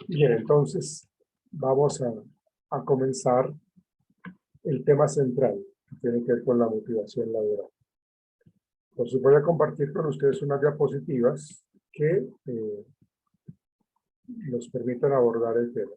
Bien, entonces vamos a comenzar el tema central que tiene que ver con la motivación laboral. Por supuesto, voy a compartir con ustedes unas diapositivas que nos permitan abordar el tema.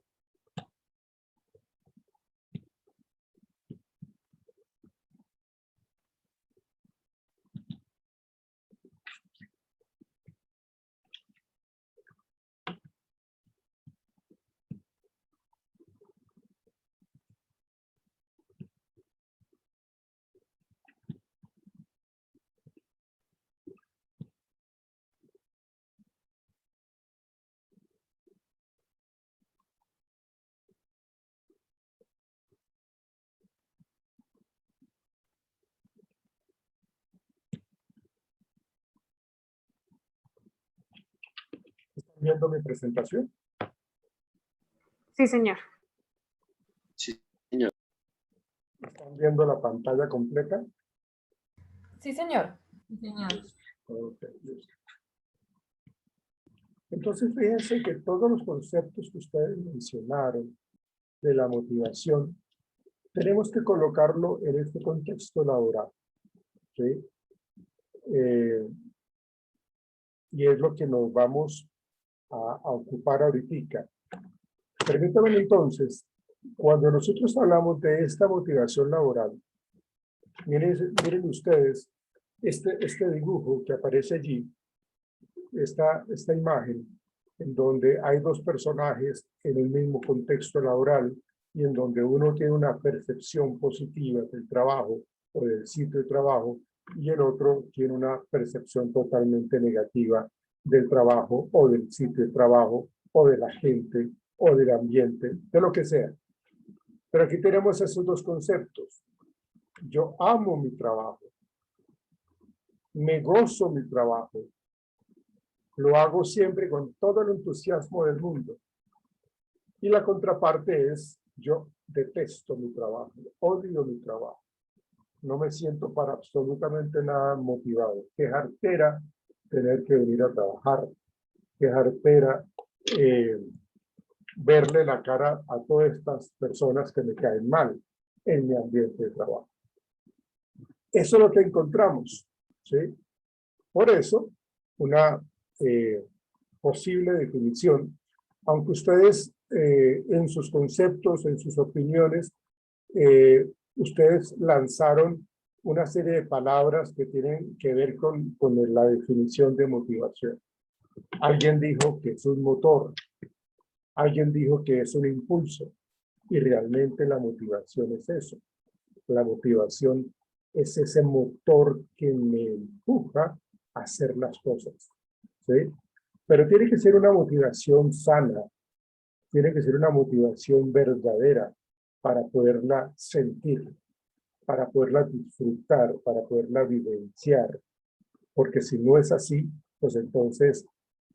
¿Están viendo mi presentación? Sí, señor. Sí, señor. ¿Están viendo la pantalla completa? Sí, señor. Sí, señor. Okay, listo. Entonces, fíjense que todos los conceptos que ustedes mencionaron de la motivación, tenemos que colocarlo en este contexto laboral, ¿sí? Y es lo que nos vamos a ocupar ahorita. Permítanme entonces, cuando nosotros hablamos de esta motivación laboral, miren ustedes este dibujo que aparece allí, esta imagen, en donde hay dos personajes en el mismo contexto laboral y en donde uno tiene una percepción positiva del trabajo o del sitio de trabajo y el otro tiene una percepción totalmente negativa del trabajo o del sitio de trabajo o de la gente o del ambiente, de lo que sea. Pero aquí tenemos esos dos conceptos. Yo amo mi trabajo, me gozo mi trabajo, lo hago siempre con todo el entusiasmo del mundo. Y la contraparte es, yo detesto mi trabajo, odio mi trabajo. No me siento para absolutamente nada motivado. Qué jartera tener que venir a trabajar. Qué jartera verle la cara a todas estas personas que me caen mal en mi ambiente de trabajo. Eso es lo que encontramos, ¿sí? Por eso, una posible definición, aunque ustedes en sus conceptos, en sus opiniones, ustedes lanzaron una serie de palabras que tienen que ver con la definición de motivación. Alguien dijo que es un motor, alguien dijo que es un impulso, y realmente la motivación es eso. La motivación es ese motor que me empuja a hacer las cosas, ¿sí? Pero tiene que ser una motivación sana, tiene que ser una motivación verdadera para poderla sentir, para poderla disfrutar, para poderla vivenciar. Porque si no es así, pues entonces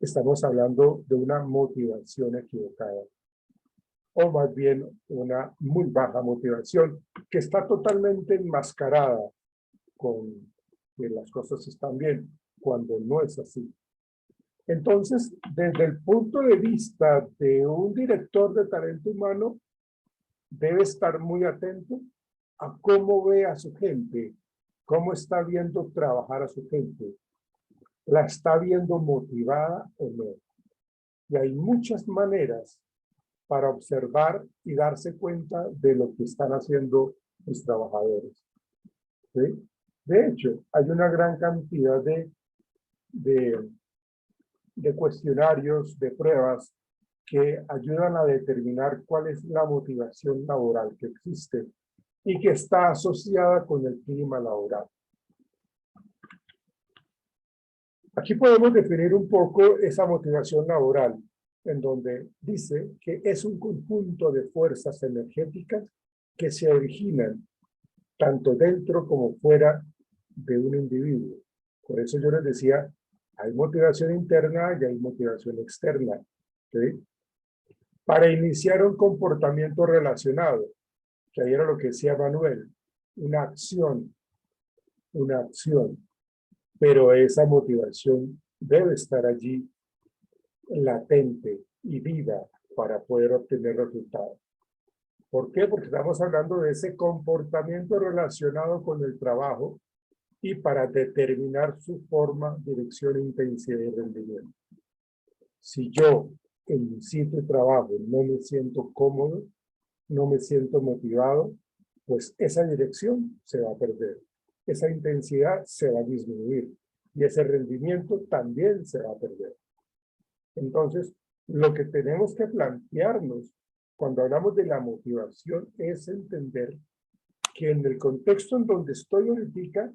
estamos hablando de una motivación equivocada. O más bien una muy baja motivación que está totalmente enmascarada con que las cosas están bien, cuando no es así. Entonces, desde el punto de vista de un director de talento humano, debe estar muy atento a cómo ve a su gente, cómo está viendo trabajar a su gente. ¿La está viendo motivada o no? Y hay muchas maneras para observar y darse cuenta de lo que están haciendo los trabajadores, ¿sí? De hecho, hay una gran cantidad de cuestionarios, de pruebas que ayudan a determinar cuál es la motivación laboral que existe y que está asociada con el clima laboral. Aquí podemos definir un poco esa motivación laboral, en donde dice que es un conjunto de fuerzas energéticas que se originan tanto dentro como fuera de un individuo. Por eso yo les decía, hay motivación interna y hay motivación externa, ¿sí? Para iniciar un comportamiento relacionado, que ahí era lo que decía Manuel, una acción, pero esa motivación debe estar allí latente y viva para poder obtener resultados. ¿Por qué? Porque estamos hablando de ese comportamiento relacionado con el trabajo y para determinar su forma, dirección, intensidad y rendimiento. Si yo en mi sitio de trabajo no me siento cómodo, no me siento motivado, pues esa dirección se va a perder. Esa intensidad se va a disminuir y ese rendimiento también se va a perder. Entonces, lo que tenemos que plantearnos cuando hablamos de la motivación es entender que en el contexto en donde estoy ahorita,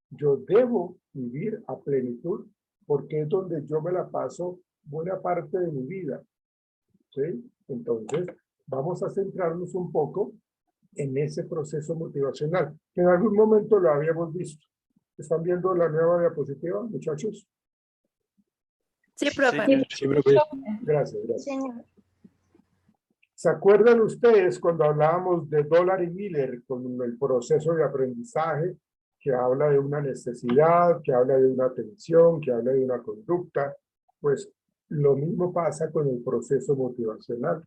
yo debo vivir a plenitud porque es donde yo me la paso buena parte de mi vida. ¿Sí? Entonces, vamos a centrarnos un poco en ese proceso motivacional, que en algún momento lo habíamos visto. ¿Están viendo la nueva diapositiva, muchachos? Sí, profe. Sí, profe. Gracias, gracias. Señor. ¿Se acuerdan ustedes cuando hablábamos de Dollar y Miller con el proceso de aprendizaje que habla de una necesidad, que habla de una atención, que habla de una conducta? Pues lo mismo pasa con el proceso motivacional.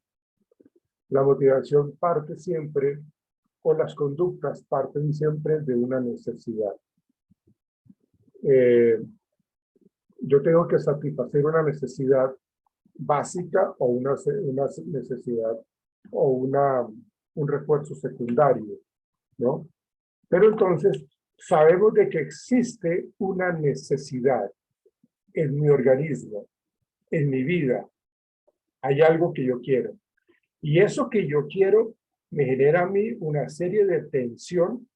La motivación parte siempre, o las conductas parten siempre de una necesidad. Yo tengo que satisfacer una necesidad básica o una necesidad o un refuerzo secundario, ¿no? Pero entonces sabemos de que existe una necesidad en mi organismo, en mi vida. Hay algo que yo quiero. Y eso que yo quiero me genera a mí una serie de tensión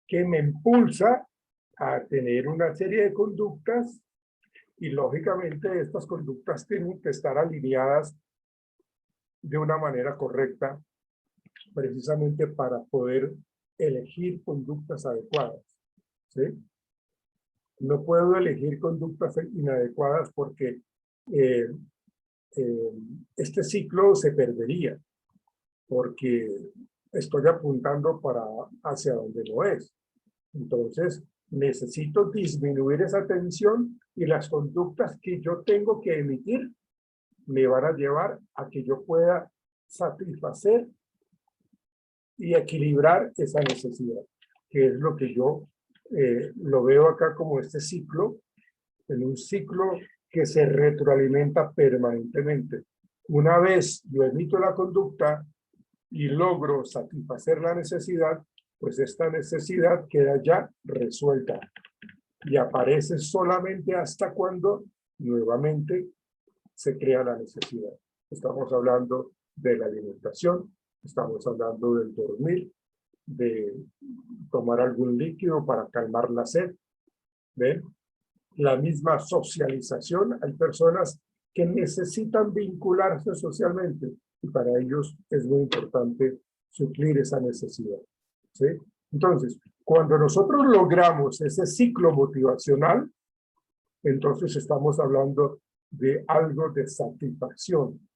que me impulsa a tener una serie de conductas y lógicamente estas conductas tienen que estar alineadas de una manera correcta precisamente para poder elegir conductas adecuadas. ¿Sí? No puedo elegir conductas inadecuadas porque este ciclo se perdería porque estoy apuntando hacia donde no es. Entonces, necesito disminuir esa tensión y las conductas que yo tengo que emitir me van a llevar a que yo pueda satisfacer y equilibrar esa necesidad, que es lo que yo lo veo acá como este ciclo, en un ciclo que se retroalimenta permanentemente. Una vez yo emito la conducta y logro satisfacer la necesidad, pues esta necesidad queda ya resuelta y aparece solamente hasta cuando nuevamente se crea la necesidad. Estamos hablando de la alimentación, estamos hablando del dormir, de tomar algún líquido para calmar la sed. ¿Ven? La misma socialización, hay personas que necesitan vincularse socialmente y para ellos es muy importante suplir esa necesidad. ¿Sí? Entonces, cuando nosotros logramos ese ciclo motivacional, entonces estamos hablando de algo de satisfacción,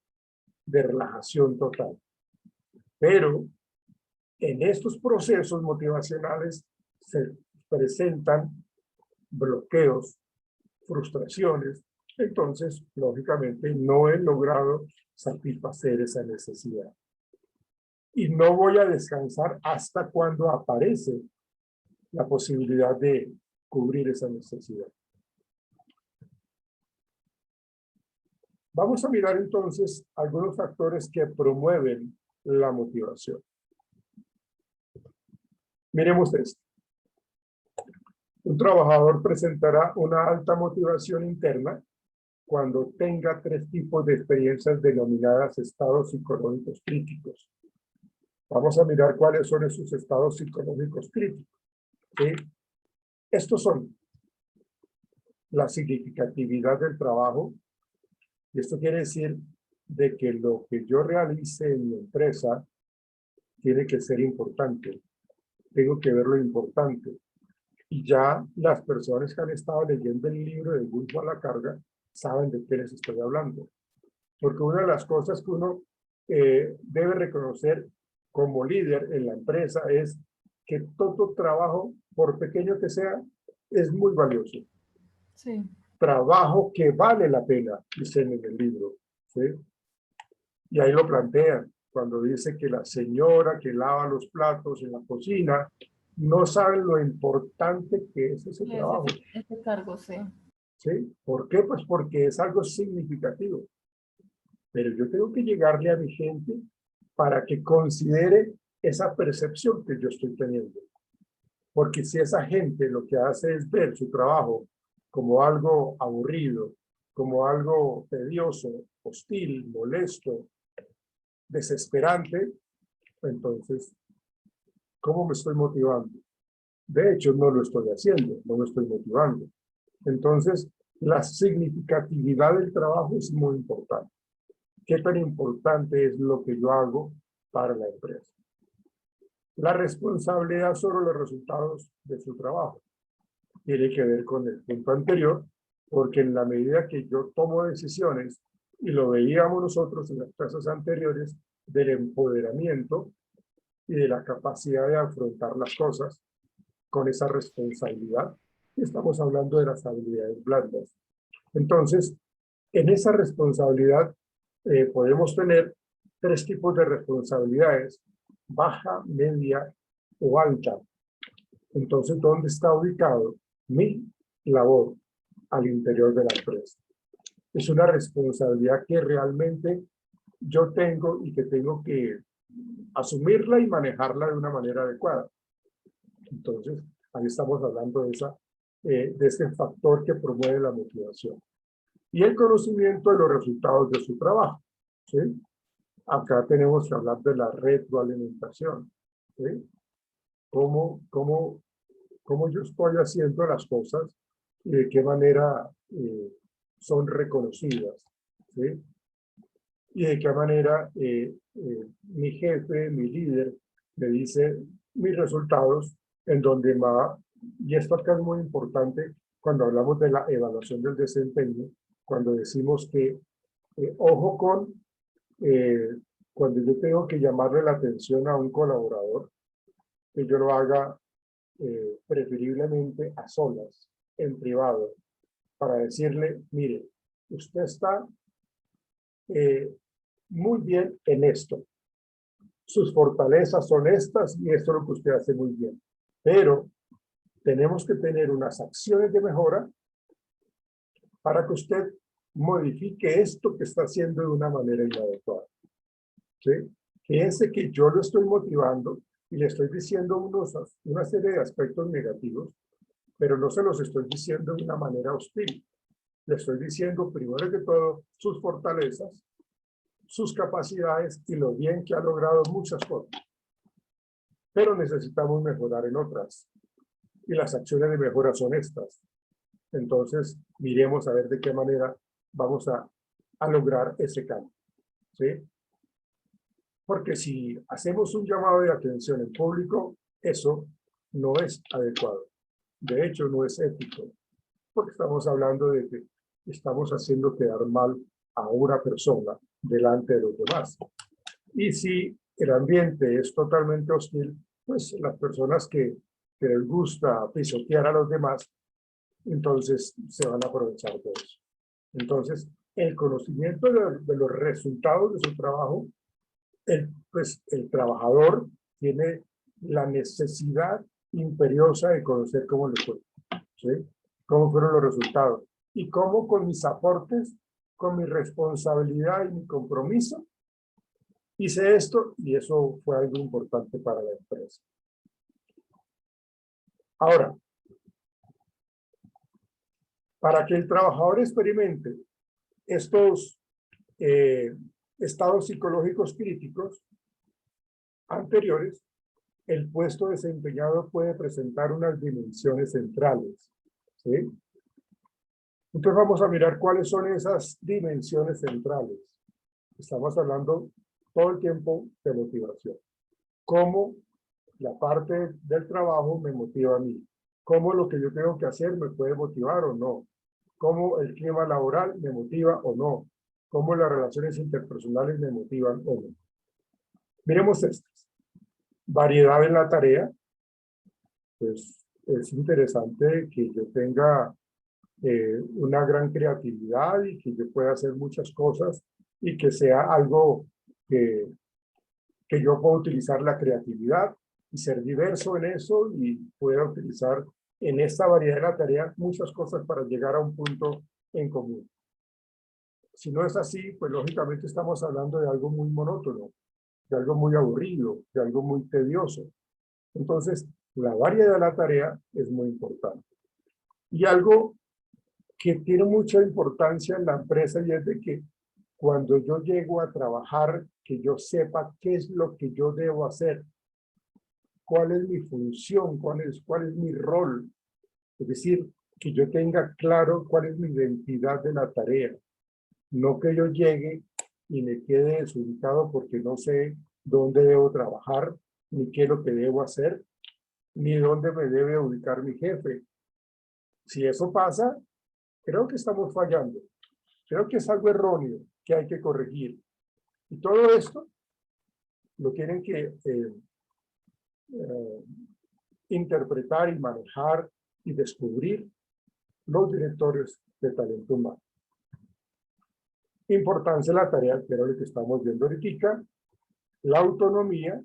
de relajación total. Pero en estos procesos motivacionales se presentan bloqueos, frustraciones, entonces, lógicamente, no he logrado satisfacer esa necesidad. Y no voy a descansar hasta cuando aparece la posibilidad de cubrir esa necesidad. Vamos a mirar entonces algunos factores que promueven la motivación. Miremos esto. Un trabajador presentará una alta motivación interna cuando tenga 3 tipos de experiencias denominadas estados psicológicos críticos. Vamos a mirar cuáles son esos estados psicológicos críticos. ¿Sí? Estos son la significatividad del trabajo, y esto quiere decir de que lo que yo realice en mi empresa tiene que ser importante. Tengo que ver lo importante. Y ya las personas que han estado leyendo el libro de Bulbo a la carga saben de qué les estoy hablando. Porque una de las cosas que uno debe reconocer como líder en la empresa es que todo trabajo, por pequeño que sea, es muy valioso. Sí. Trabajo que vale la pena, dicen en el libro. ¿Sí? Y ahí lo plantean, cuando dice que la señora que lava los platos en la cocina no sabe lo importante que es ese trabajo. Ese cargo, sí. ¿Sí? ¿Por qué? Pues porque es algo significativo. Pero yo tengo que llegarle a mi gente para que considere esa percepción que yo estoy teniendo. Porque si esa gente lo que hace es ver su trabajo como algo aburrido, como algo tedioso, hostil, molesto, desesperante, entonces, ¿cómo me estoy motivando? De hecho, no lo estoy haciendo, no me estoy motivando. Entonces, la significatividad del trabajo es muy importante. ¿Qué tan importante es lo que yo hago para la empresa? La responsabilidad sobre los resultados de su trabajo tiene que ver con el punto anterior, porque en la medida que yo tomo decisiones, y lo veíamos nosotros en las clases anteriores, del empoderamiento y de la capacidad de afrontar las cosas con esa responsabilidad, estamos hablando de las habilidades blandas. Entonces, en esa responsabilidad podemos tener 3 tipos de responsabilidades: baja, media o alta. Entonces, ¿dónde está ubicado mi labor al interior de la empresa? Es una responsabilidad que realmente yo tengo y que tengo que asumirla y manejarla de una manera adecuada. Entonces, ahí estamos hablando de ese factor que promueve la motivación. Y el conocimiento de los resultados de su trabajo, ¿sí? Acá tenemos que hablar de la retroalimentación, ¿sí? ¿Cómo yo estoy haciendo las cosas y de qué manera son reconocidas, ¿sí? Y de qué manera mi jefe, mi líder, me dice mis resultados en donde va. Y esto acá es muy importante cuando hablamos de la evaluación del desempeño, cuando decimos que, ojo con, cuando yo tengo que llamarle la atención a un colaborador, que yo lo haga preferiblemente a solas, en privado, para decirle, mire, usted está muy bien en esto. Sus fortalezas son estas y esto es lo que usted hace muy bien. Pero tenemos que tener unas acciones de mejora para que usted modifique esto que está haciendo de una manera inadecuada. ¿Sí? Fíjense que yo lo estoy motivando y le estoy diciendo una serie de aspectos negativos, pero no se los estoy diciendo de una manera hostil. Le estoy diciendo, primero que todo, sus fortalezas, sus capacidades y lo bien que ha logrado muchas cosas. Pero necesitamos mejorar en otras. Y las acciones de mejora son estas. Entonces, miremos a ver de qué manera vamos a lograr ese cambio. ¿Sí? Porque si hacemos un llamado de atención en público, eso no es adecuado. De hecho, no es ético. Porque estamos hablando de que estamos haciendo quedar mal a una persona delante de los demás. Y si el ambiente es totalmente hostil, pues las personas que les gusta pisotear a los demás, entonces se van a aprovechar de eso. Entonces, el conocimiento de los resultados de su trabajo, pues el trabajador tiene la necesidad imperiosa de conocer cómo le fue, ¿sí? Cómo fueron los resultados y cómo con mis aportes, con mi responsabilidad y mi compromiso, hice esto y eso fue algo importante para la empresa. Ahora, para que el trabajador experimente estos estados psicológicos críticos anteriores, el puesto desempeñado puede presentar unas dimensiones centrales, ¿sí? Entonces vamos a mirar cuáles son esas dimensiones centrales. Estamos hablando todo el tiempo de motivación. Cómo la parte del trabajo me motiva a mí. Cómo lo que yo tengo que hacer me puede motivar o no. Cómo el clima laboral me motiva o no. Cómo las relaciones interpersonales me motivan o no. Miremos estas. Variedad en la tarea. Pues es interesante que yo tenga una gran creatividad y que yo pueda hacer muchas cosas y que sea algo que, que yo puedo utilizar la creatividad y ser diverso en eso y pueda utilizar en esta variedad de la tarea muchas cosas para llegar a un punto en común. Si no es así, pues lógicamente estamos hablando de algo muy monótono, de algo muy aburrido, de algo muy tedioso. Entonces, la variedad de la tarea es muy importante. Y algo que tiene mucha importancia en la empresa y es de que cuando yo llego a trabajar, que yo sepa qué es lo que yo debo hacer, cuál es mi función, cuál es mi rol. Es decir, que yo tenga claro cuál es mi identidad de la tarea. No que yo llegue y me quede desubicado porque no sé dónde debo trabajar, ni qué es lo que debo hacer, ni dónde me debe ubicar mi jefe. Si eso pasa, creo que estamos fallando. Creo que es algo erróneo que hay que corregir. Y todo esto lo tienen que interpretar y manejar y descubrir los directores de talento humano. Importancia de la tarea, que era lo que estamos viendo ahorita, la autonomía,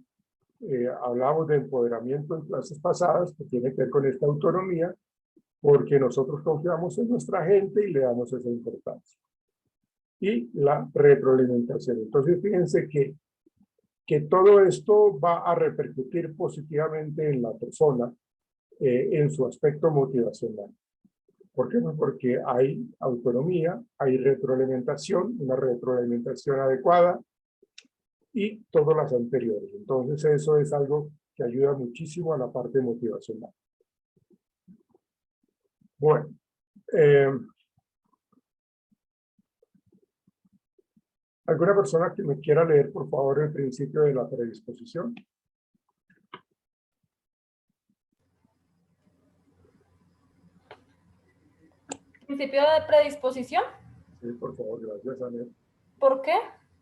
hablamos de empoderamiento en clases pasadas, que tiene que ver con esta autonomía, porque nosotros confiamos en nuestra gente y le damos esa importancia. Y la retroalimentación. Entonces, fíjense que todo esto va a repercutir positivamente en la persona, en su aspecto motivacional. ¿Por qué? Porque hay autonomía, hay retroalimentación, una retroalimentación adecuada y todas las anteriores. Entonces, eso es algo que ayuda muchísimo a la parte motivacional. Bueno, ¿alguna persona que me quiera leer, por favor, el principio de la predisposición? Principio de predisposición. Sí, por favor, gracias, Anet. ¿Por qué?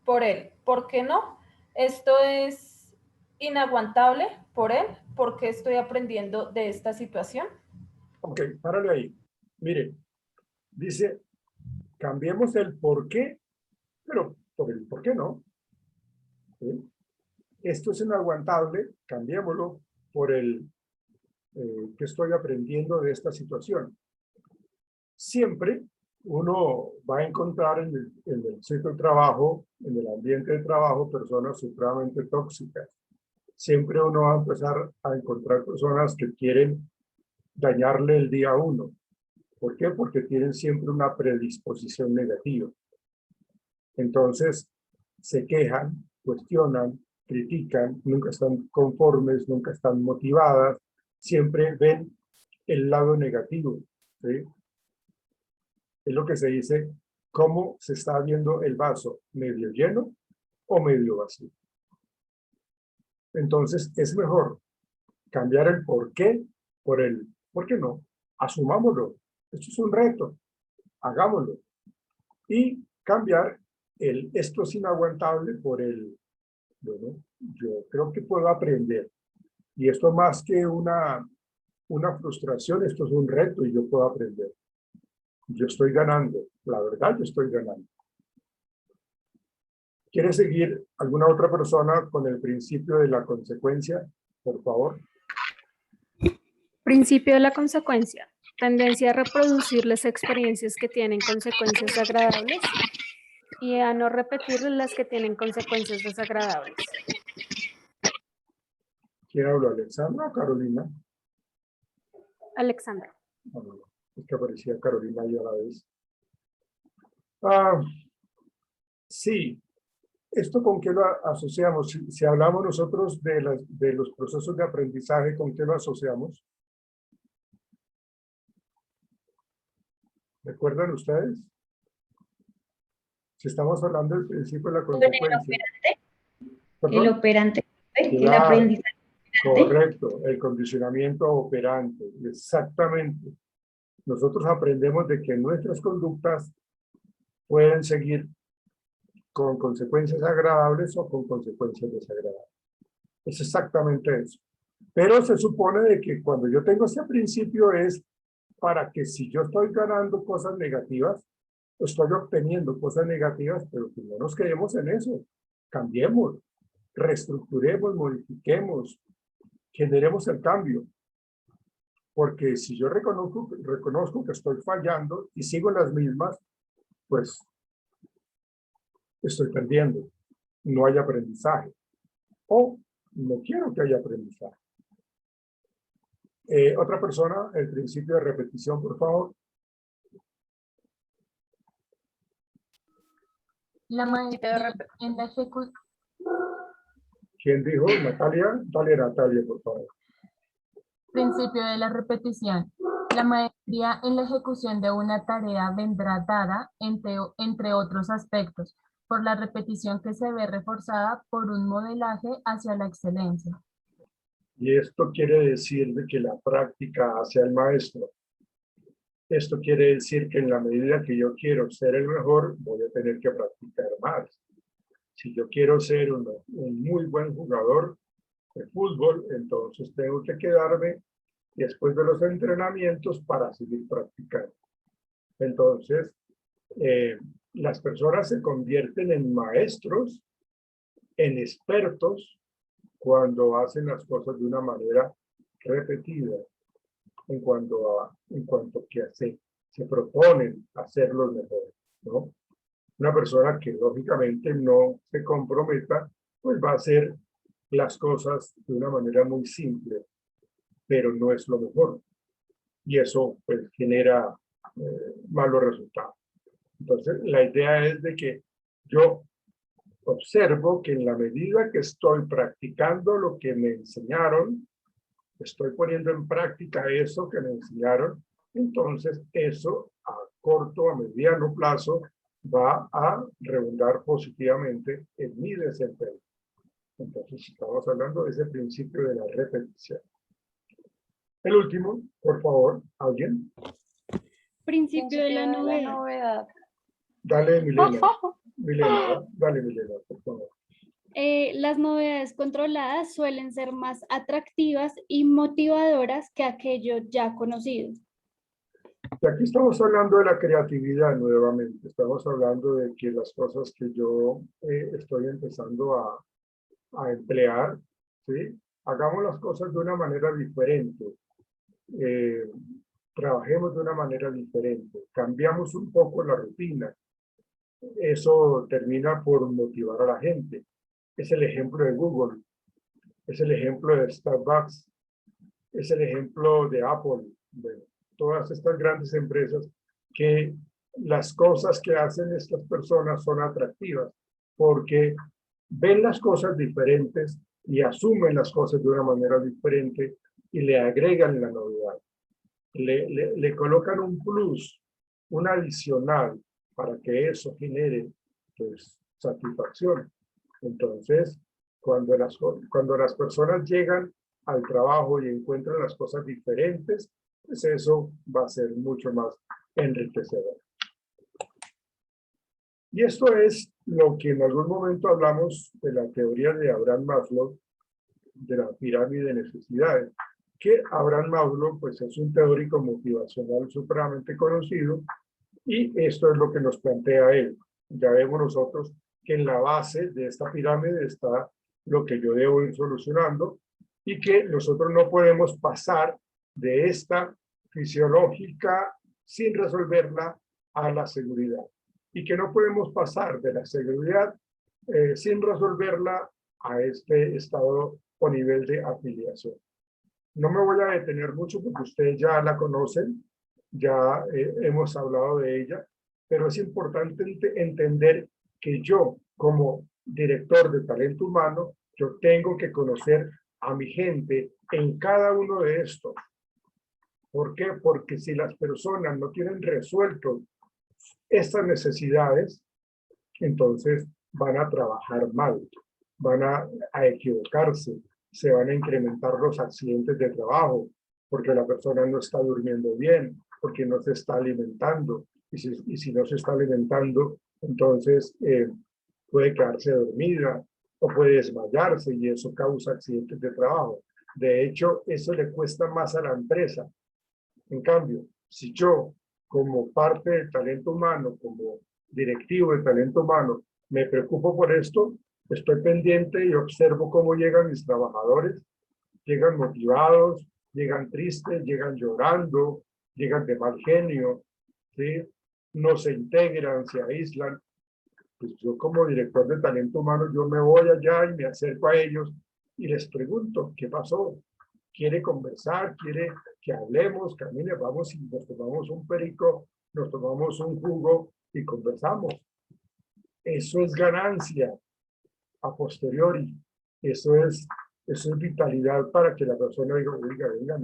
Por él. ¿Por qué no? Esto es inaguantable por él. ¿Por qué estoy aprendiendo de esta situación? Ok, párale ahí. Mire, dice, cambiemos el por qué, pero por el por qué no. ¿Sí? Esto es inaguantable, cambiémoslo por el que estoy aprendiendo de esta situación. Siempre uno va a encontrar en el sitio de trabajo, en el ambiente de trabajo, personas supremamente tóxicas. Siempre uno va a empezar a encontrar personas que quieren dañarle el día a uno. ¿Por qué? Porque tienen siempre una predisposición negativa. Entonces, se quejan, cuestionan, critican, nunca están conformes, nunca están motivadas, siempre ven el lado negativo, ¿sí? Es lo que se dice, cómo se está viendo el vaso, medio lleno o medio vacío. Entonces, es mejor cambiar el por qué por el por qué no. Asumámoslo. Esto es un reto. Hagámoslo. Y cambiar el esto es inaguantable por el, bueno, yo creo que puedo aprender. Y esto más que una frustración, esto es un reto y yo puedo aprender. Yo estoy ganando. La verdad, yo estoy ganando. ¿Quiere seguir alguna otra persona con el principio de la consecuencia? Por favor. Principio de la consecuencia. Tendencia a reproducir las experiencias que tienen consecuencias agradables y a no repetir las que tienen consecuencias desagradables. ¿Quién habló? ¿Alexandra o Carolina? Alexandra. Es que aparecía Carolina ahí a la vez. Sí. ¿Esto con qué lo asociamos? Si hablamos nosotros de los procesos de aprendizaje, ¿con qué lo asociamos? ¿Recuerdan ustedes? Si estamos hablando del principio de la consecuencia. El operante, el Claro, aprendizaje. correcto, el condicionamiento operante, exactamente. Nosotros aprendemos de que nuestras conductas pueden seguir con consecuencias agradables o con consecuencias desagradables. Es exactamente eso. Pero se supone de que cuando yo tengo ese principio es para que si yo estoy ganando cosas negativas, estoy obteniendo cosas negativas, pero que no nos quedemos en eso. cambiemos, reestructuremos, modifiquemos, generemos el cambio. Porque si yo reconozco que estoy fallando y sigo en las mismas, pues estoy perdiendo. No hay aprendizaje. O no quiero que haya aprendizaje. Otra persona, el principio de repetición, por favor. La maestría en la ejecución. ¿Quién dijo? Natalia. Dale, Natalia, por favor. Principio de la repetición. La maestría en la ejecución de una tarea vendrá dada, entre otros aspectos, por la repetición que se ve reforzada por un modelaje hacia la excelencia. Y esto quiere decir de que la práctica hace al maestro. Esto quiere decir que en la medida que yo quiero ser el mejor, voy a tener que practicar más. Si yo quiero ser un muy buen jugador de fútbol, entonces tengo que quedarme después de los entrenamientos para seguir practicando. Entonces, las personas se convierten en maestros, en expertos, cuando hacen las cosas de una manera repetida, en cuanto que se proponen hacerlo mejor, ¿no? Una persona que lógicamente no se comprometa, pues va a hacer las cosas de una manera muy simple, pero no es lo mejor. Y eso pues genera malos resultados. Entonces, la idea es de que yo observo que en la medida que estoy practicando lo que me enseñaron, estoy poniendo en práctica eso que me enseñaron, entonces eso a corto, a mediano plazo, va a redundar positivamente en mi desempeño. Entonces, estamos hablando de ese principio de la repetición. El último, por favor, ¿alguien? Principio de la novedad. Dale, Milena. Milena, dale, Milena, por favor. Las novedades controladas suelen ser más atractivas y motivadoras que aquello ya conocido. Y aquí estamos hablando de la creatividad nuevamente. Estamos hablando de que las cosas que yo estoy empezando a emplear, ¿sí? Hagamos las cosas de una manera diferente. Trabajemos de una manera diferente. Cambiamos un poco la rutina. Eso termina por motivar a la gente. Es el ejemplo de Google. Es el ejemplo de Starbucks. Es el ejemplo de Apple. De todas estas grandes empresas que las cosas que hacen estas personas son atractivas porque ven las cosas diferentes y asumen las cosas de una manera diferente y le agregan la novedad. Le colocan un plus, un adicional para que eso genere pues, satisfacción. Entonces, cuando las personas llegan al trabajo y encuentran las cosas diferentes, pues eso va a ser mucho más enriquecedor. Y esto es lo que en algún momento hablamos de la teoría de Abraham Maslow, de la pirámide de necesidades, que Abraham Maslow pues, es un teórico motivacional supremamente conocido, y esto es lo que nos plantea él. Ya vemos nosotros que en la base de esta pirámide está lo que yo debo ir solucionando, y que nosotros no podemos pasar de esta fisiológica sin resolverla a la seguridad. Y que no podemos pasar de la seguridad sin resolverla a este estado o nivel de afiliación. No me voy a detener mucho porque ustedes ya la conocen, ya hemos hablado de ella, pero es importante entender que yo, como director de talento humano, yo tengo que conocer a mi gente en cada uno de estos. ¿Por qué? Porque si las personas no tienen resuelto estas necesidades, entonces van a trabajar mal, van a equivocarse, se van a incrementar los accidentes de trabajo, porque la persona no está durmiendo bien, porque no se está alimentando, y si no se está alimentando, entonces puede quedarse dormida o puede desmayarse y eso causa accidentes de trabajo. De hecho, eso le cuesta más a la empresa. En cambio, si yo, como parte del talento humano, como directivo del talento humano, me preocupo por esto, Estoy pendiente y observo cómo llegan mis trabajadores. Llegan motivados, llegan tristes, llegan llorando, llegan de mal genio, ¿sí? No se integran, se aíslan. Pues yo como director de talento humano, yo me voy allá y me acerco a ellos y les pregunto, ¿qué pasó? ¿Quiere conversar? ¿Quiere que hablemos? Camine, vamos y nos tomamos un perico, nos tomamos un jugo y conversamos. Eso es ganancia a posteriori. Eso es vitalidad para que la persona diga, oiga, venga,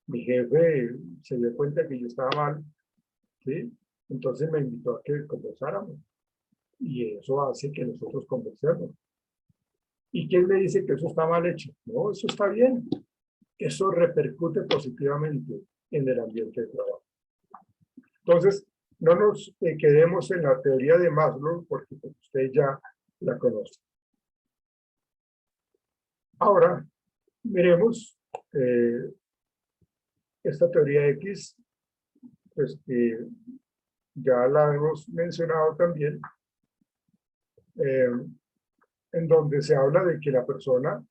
mi jefe se dio cuenta que yo estaba mal, ¿sí? Entonces me invitó a que conversáramos. Y eso hace que nosotros conversemos. ¿Y quién me dice que eso está mal hecho? No, eso está bien. Eso repercute positivamente en el ambiente de trabajo. Entonces, no nos quedemos en la teoría de Maslow, porque usted ya la conoce. Ahora, miremos esta teoría X, pues ya la hemos mencionado también, en donde se habla de que la persona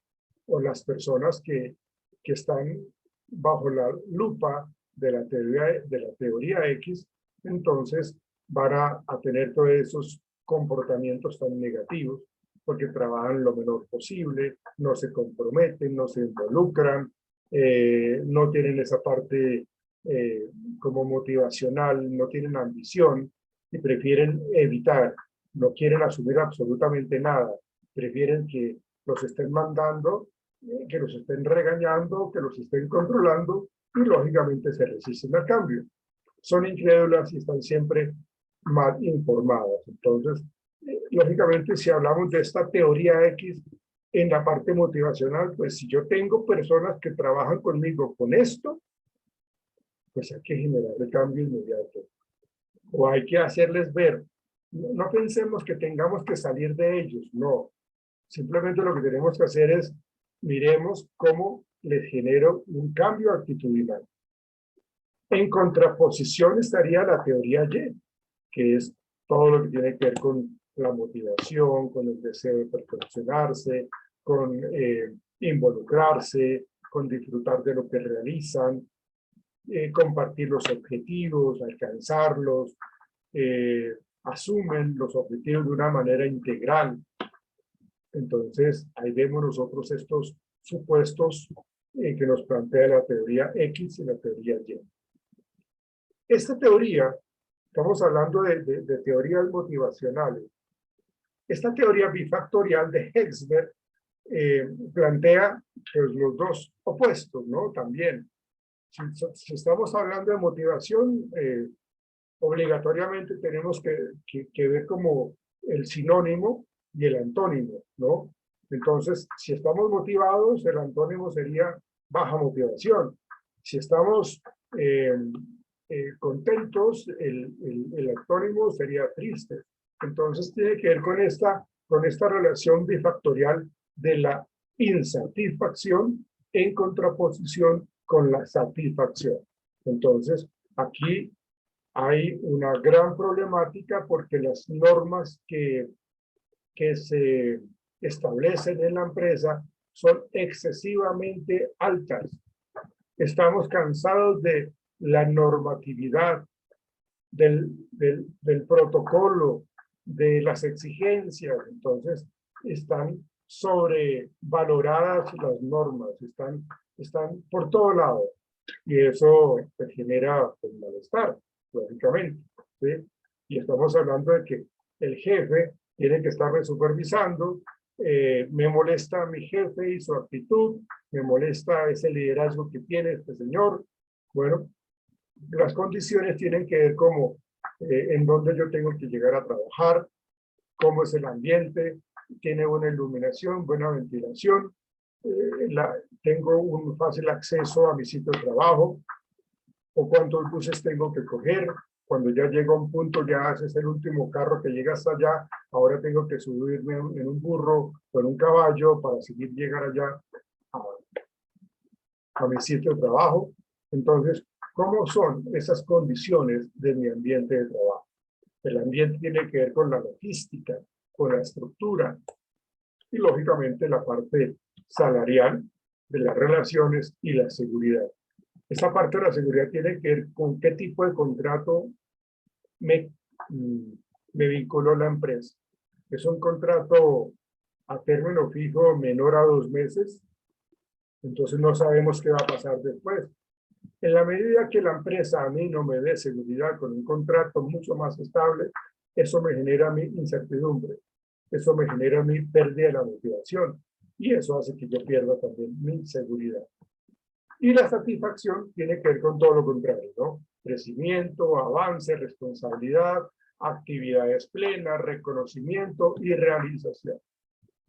o las personas que están bajo la lupa de la teoría X, entonces van a tener todos esos comportamientos tan negativos, porque trabajan lo menor posible, no se comprometen, no se involucran, no tienen esa parte como motivacional, no tienen ambición y prefieren evitar, no quieren asumir absolutamente nada, prefieren que los estén mandando, que los estén regañando, que los estén controlando y lógicamente se resisten al cambio. Son incrédulas y están siempre mal informadas. Entonces, lógicamente, si hablamos de esta teoría X en la parte motivacional, pues si yo tengo personas que trabajan conmigo con esto, pues hay que generar el cambio inmediato. O hay que hacerles ver. No pensemos que tengamos que salir de ellos, no. Simplemente lo que tenemos que hacer es, miremos cómo les genero un cambio actitudinal. En contraposición estaría la teoría Y, que es todo lo que tiene que ver con la motivación, con el deseo de perfeccionarse, con involucrarse, con disfrutar de lo que realizan, compartir los objetivos, alcanzarlos, asumen los objetivos de una manera integral. Entonces, ahí vemos nosotros estos supuestos que nos plantea la teoría X y la teoría Y. Esta teoría, estamos hablando de teorías motivacionales. Esta teoría bifactorial de Herzberg plantea pues, los dos opuestos, ¿no? También, si estamos hablando de motivación, obligatoriamente tenemos que ver como el sinónimo y el antónimo, ¿no? Entonces, si estamos motivados, el antónimo sería baja motivación. Si estamos contentos, el antónimo sería triste. Entonces, tiene que ver con esta relación bifactorial de la insatisfacción en contraposición con la satisfacción. Entonces, aquí hay una gran problemática porque las normas que se establecen en la empresa son excesivamente altas. Estamos cansados de la normatividad, del protocolo, de las exigencias. Entonces, están sobrevaloradas las normas, están por todo lado. Y eso genera pues, malestar, lógicamente, ¿sí? Y estamos hablando de que el jefe tiene que estar supervisando. Me molesta mi jefe y su actitud, me molesta ese liderazgo que tiene este señor. Bueno, las condiciones tienen que ver como en dónde yo tengo que llegar a trabajar, cómo es el ambiente, tiene buena iluminación, buena ventilación, tengo un fácil acceso a mi sitio de trabajo, o cuántos buses tengo que coger. Cuando ya llego a un punto, ya haces el último carro que llega hasta allá, ahora tengo que subirme en un burro o en un caballo para seguir llegar allá a mi sitio de trabajo. Entonces, ¿cómo son esas condiciones de mi ambiente de trabajo? El ambiente tiene que ver con la logística, con la estructura. y lógicamente la parte salarial de las relaciones y la seguridad. Esta parte de la seguridad tiene que ver con qué tipo de contrato me vinculó la empresa. ¿Es un contrato a término fijo menor a 2 meses? Entonces no sabemos qué va a pasar después. En la medida que la empresa a mí no me dé seguridad con un contrato mucho más estable, eso me genera mi incertidumbre, eso me genera mi pérdida de la motivación y eso hace que yo pierda también mi seguridad. Y la satisfacción tiene que ver con todo lo contrario, ¿no? Crecimiento, avance, responsabilidad, actividades plenas, reconocimiento y realización.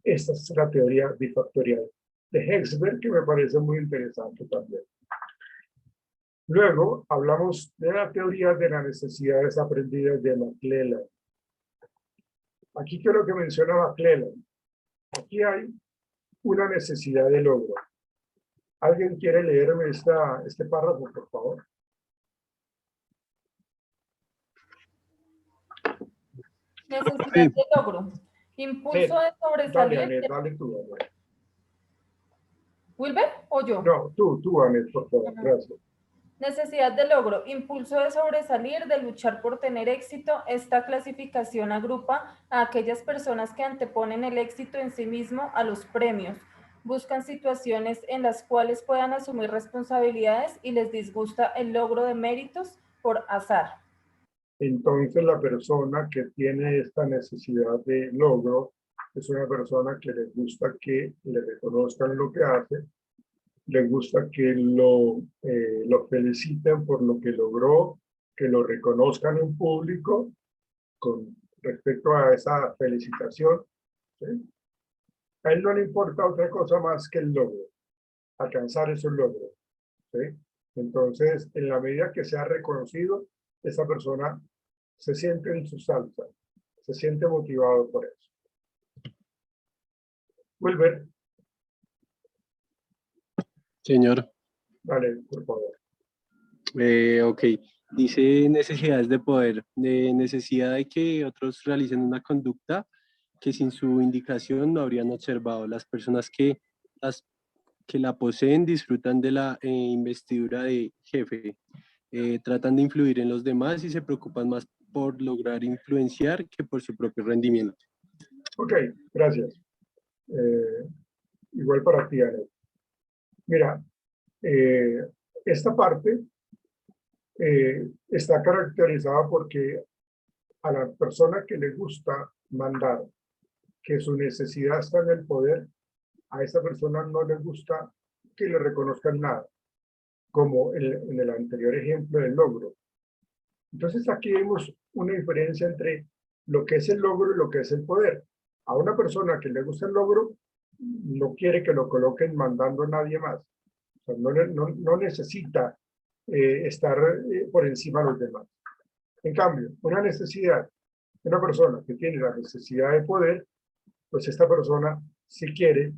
Esta es la teoría bifactorial de Hexberg, que me parece muy interesante también. Luego hablamos de la teoría de las necesidades aprendidas de McClelland. Aquí quiero que menciona McClelland. Aquí hay una necesidad de logro. ¿Alguien quiere leerme este párrafo, por favor? Necesidad Sí. de logro. Impulso de Dale, sobresalir. Anet, dale tú, Anet. ¿Wilber o yo? No, tú, Anet, por favor. Gracias. Necesidad de logro, impulso de sobresalir, de luchar por tener éxito. Esta clasificación agrupa a aquellas personas que anteponen el éxito en sí mismo a los premios. Buscan situaciones en las cuales puedan asumir responsabilidades y les disgusta el logro de méritos por azar. Entonces la persona que tiene esta necesidad de logro es una persona que le gusta que le reconozcan lo que hace, le gusta que lo feliciten por lo que logró, que lo reconozcan en público con respecto a esa felicitación, ¿sí? A él no le importa otra cosa más que el logro, alcanzar esos logros, ¿sí? Entonces, en la medida que sea reconocido, esa persona se siente en su salsa, se siente motivado por eso. Wilber, Señor. dale, por favor. Ok. Dice necesidades de poder, de necesidad de que otros realicen una conducta que sin su indicación no habrían observado. Las personas que la poseen disfrutan de la investidura de jefe, tratan de influir en los demás y se preocupan más por lograr influenciar que por su propio rendimiento. Ok, gracias. Igual para ti, Anet. Mira, esta parte está caracterizada porque a la persona que le gusta mandar, que su necesidad está en el poder, a esa persona no le gusta que le reconozcan nada, como en el anterior ejemplo del logro. Entonces aquí vemos una diferencia entre lo que es el logro y lo que es el poder. A una persona que le gusta el logro, no quiere que lo coloquen mandando a nadie más. O sea, no necesita estar por encima de los demás. En cambio, una necesidad, una persona que tiene la necesidad de poder, pues esta persona sí quiere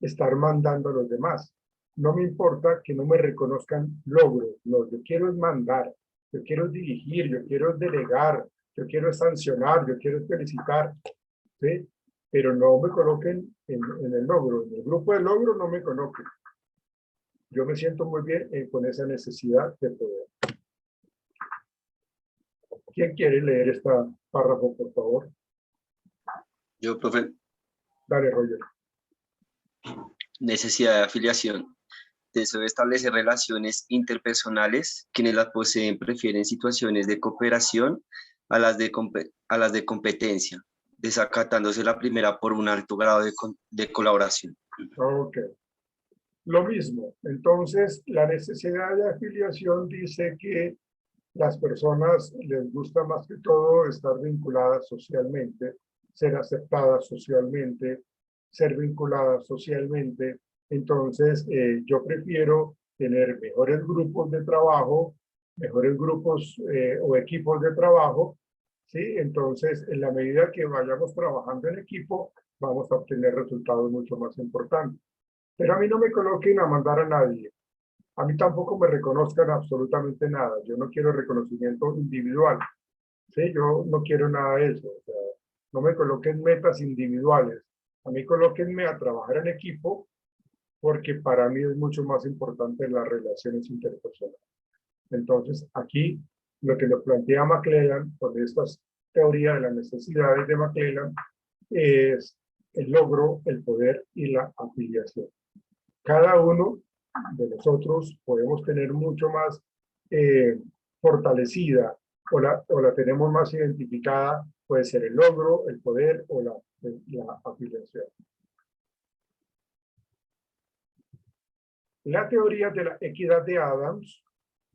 estar mandando a los demás. No me importa que no me reconozcan logros, no, yo quiero es mandar, yo quiero dirigir, yo quiero delegar, yo quiero sancionar, yo quiero felicitar, ¿sí? Pero no me coloquen en el logro, en el grupo de logro no me coloquen. Yo me siento muy bien con esa necesidad de poder. ¿Quién quiere leer este párrafo, por favor? Yo, profe. Dale, Roger. Necesidad de afiliación. Deseo establecer relaciones interpersonales. Quienes las poseen prefieren situaciones de cooperación a las de competencia, desacatándose la primera por un alto grado de colaboración. Ok. Lo mismo. Entonces, la necesidad de afiliación dice que las personas les gusta más que todo estar vinculadas socialmente, ser aceptadas socialmente, ser vinculadas socialmente. Entonces, yo prefiero tener mejores grupos de trabajo, mejores grupos o equipos de trabajo, ¿sí? Entonces, en la medida que vayamos trabajando en equipo, vamos a obtener resultados mucho más importantes. Pero a mí no me coloquen a mandar a nadie. A mí tampoco me reconozcan absolutamente nada. Yo no quiero reconocimiento individual. ¿Sí? Yo no quiero nada de eso. O sea, no me coloquen metas individuales. A mí colóquenme a trabajar en equipo porque para mí es mucho más importante las relaciones interpersonales. Entonces, aquí lo que nos plantea McClelland con estas teorías de las necesidades de McClelland es el logro, el poder y la afiliación. Cada uno de nosotros podemos tener mucho más fortalecida o la tenemos más identificada, puede ser el logro, el poder o la afiliación. La teoría de la equidad de Adams,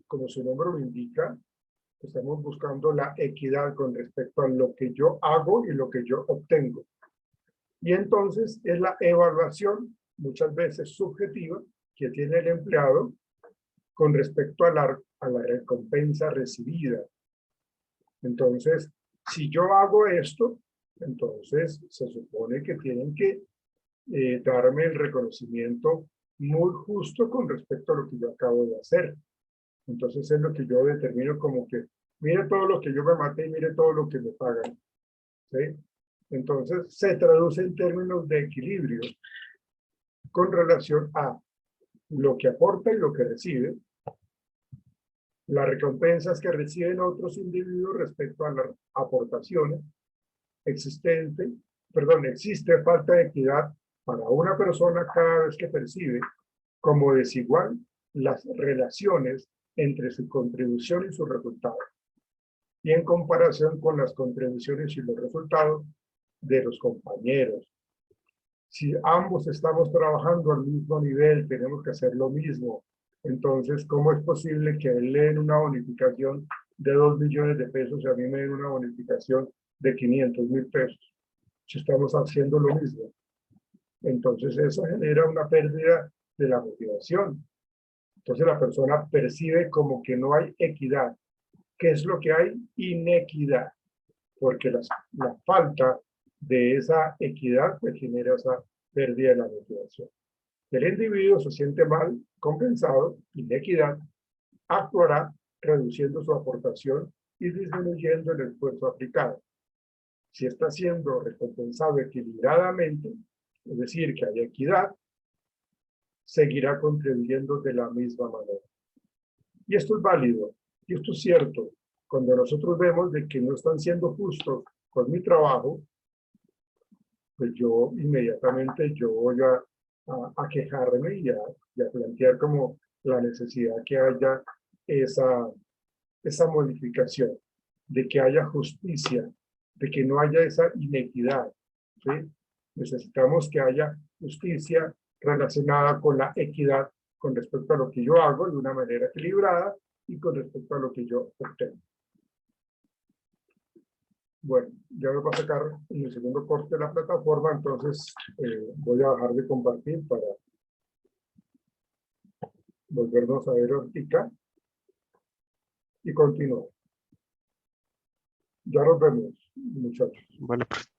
como su nombre lo indica, estamos buscando la equidad con respecto a lo que yo hago y lo que yo obtengo. Y entonces es la evaluación, muchas veces subjetiva, que tiene el empleado con respecto a la recompensa recibida. Entonces, si yo hago esto, entonces se supone que tienen que darme el reconocimiento muy justo con respecto a lo que yo acabo de hacer. Entonces es lo que yo determino como que, mire todo lo que yo me maté y mire todo lo que me pagan. ¿Sí? Entonces se traduce en términos de equilibrio con relación a lo que aporta y lo que recibe, las recompensas que reciben otros individuos respecto a las aportaciones existe falta de equidad para una persona cada vez que percibe como desigual las relaciones entre su contribución y su resultado, y en comparación con las contribuciones y los resultados de los compañeros. Si ambos estamos trabajando al mismo nivel, tenemos que hacer lo mismo. Entonces, ¿cómo es posible que a él le den una bonificación de 2 millones de pesos y a mí me den una bonificación de 500,000 pesos? Si estamos haciendo lo mismo. Entonces, eso genera una pérdida de la motivación. Entonces, la persona percibe como que no hay equidad. ¿Qué es lo que hay? Inequidad. Porque la falta de esa equidad pues genera esa pérdida de la motivación. El individuo se siente mal compensado, inequidad, actuará reduciendo su aportación y disminuyendo el esfuerzo aplicado. Si está siendo recompensado equilibradamente, es decir, que hay equidad, seguirá contribuyendo de la misma manera. Y esto es válido, y esto es cierto. Cuando nosotros vemos de que no están siendo justos con mi trabajo, pues yo inmediatamente voy a quejarme y a plantear como la necesidad que haya esa modificación, de que haya justicia, de que no haya esa inequidad. ¿Sí? Necesitamos que haya justicia relacionada con la equidad con respecto a lo que yo hago de una manera equilibrada y con respecto a lo que yo obtengo. Bueno, ya me voy a sacar en el segundo corte de la plataforma, entonces voy a dejar de compartir para volvernos a ver ahorita y continuar. Ya nos vemos, muchachos. Bueno, pues.